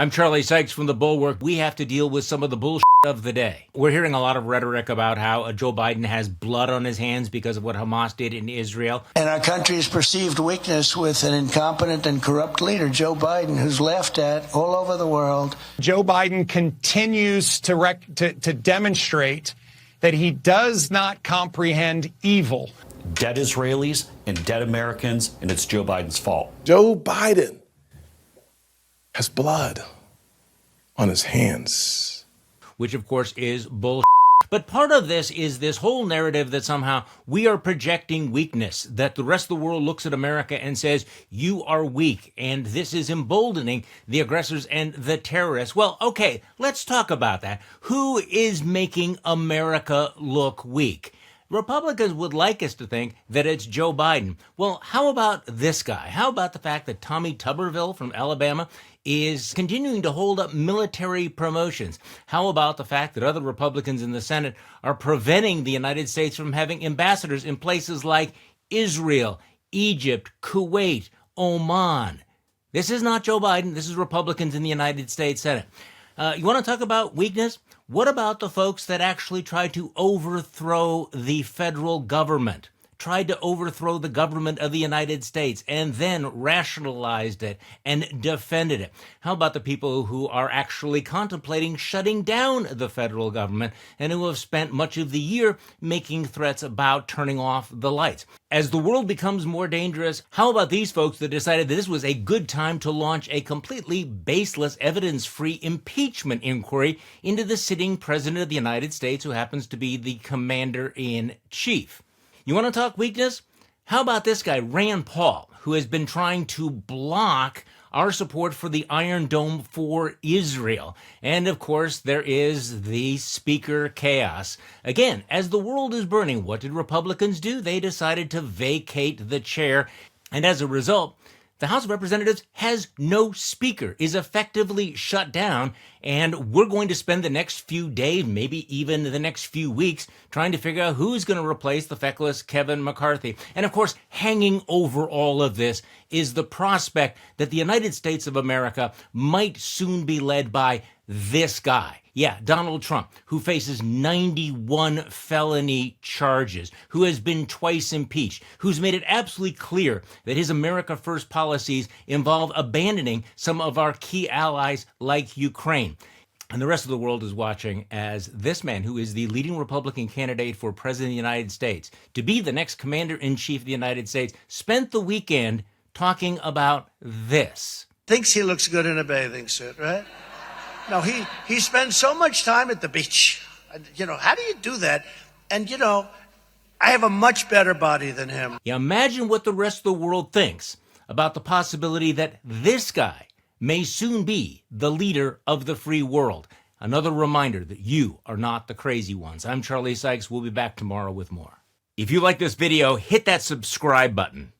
I'm Charlie Sykes from the Bulwark. We have to deal with some of the bullshit of the day. We're hearing a lot of rhetoric about how Joe Biden has blood on his hands because of what Hamas did in Israel. And our country's perceived weakness with an incompetent and corrupt leader, Joe Biden, who's laughed at all over the world. Joe Biden continues to demonstrate that he does not comprehend evil. Dead Israelis and dead Americans, and it's Joe Biden's fault. Joe Biden has blood on his hands. Which, of course, is bullshit. But part of this is this whole narrative that somehow we are projecting weakness, that the rest of the world looks at America and says, you are weak, and this is emboldening the aggressors and the terrorists. Well, okay, let's talk about that. Who is making America look weak? Republicans would like us to think that it's Joe Biden. Well, how about this guy? How about the fact that Tommy Tuberville from Alabama is continuing to hold up military promotions? How about the fact that other Republicans in the Senate are preventing the United States from having ambassadors in places like Israel, Egypt, Kuwait, Oman? This is not Joe Biden. This is Republicans in the United States Senate. You want to talk about weakness? What about the folks that actually tried to overthrow the federal government, tried to overthrow the government of the United States, and then rationalized it and defended it? How about the people who are actually contemplating shutting down the federal government and who have spent much of the year making threats about turning off the lights? As the world becomes more dangerous, how about these folks that decided that this was a good time to launch a completely baseless, evidence-free impeachment inquiry into the sitting president of the United States, who happens to be the commander-in-chief? You want to talk weakness? How about this guy, Rand Paul, who has been trying to block our support for the Iron Dome for Israel? And of course, there is the speaker chaos. Again, as the world is burning, what did Republicans do? They decided to vacate the chair. And as a result, the House of Representatives has no speaker, is effectively shut down, and we're going to spend the next few days, maybe even the next few weeks, trying to figure out who's going to replace the feckless Kevin McCarthy. And of course, hanging over all of this is the prospect that the United States of America might soon be led by this guy. Yeah, Donald Trump, who faces 91 felony charges, who has been twice impeached, who's made it absolutely clear that his America First policies involve abandoning some of our key allies like Ukraine. And the rest of the world is watching as this man, who is the leading Republican candidate for president of the United States, to be the next commander-in-chief of the United States, spent the weekend talking about this. Thinks he looks good in a bathing suit, right? No, he spends so much time at the beach. You know, how do you do that? And, you know, I have a much better body than him. Yeah, imagine what the rest of the world thinks about the possibility that this guy may soon be the leader of the free world. Another reminder that you are not the crazy ones. I'm Charlie Sykes. We'll be back tomorrow with more. If you like this video, hit that subscribe button.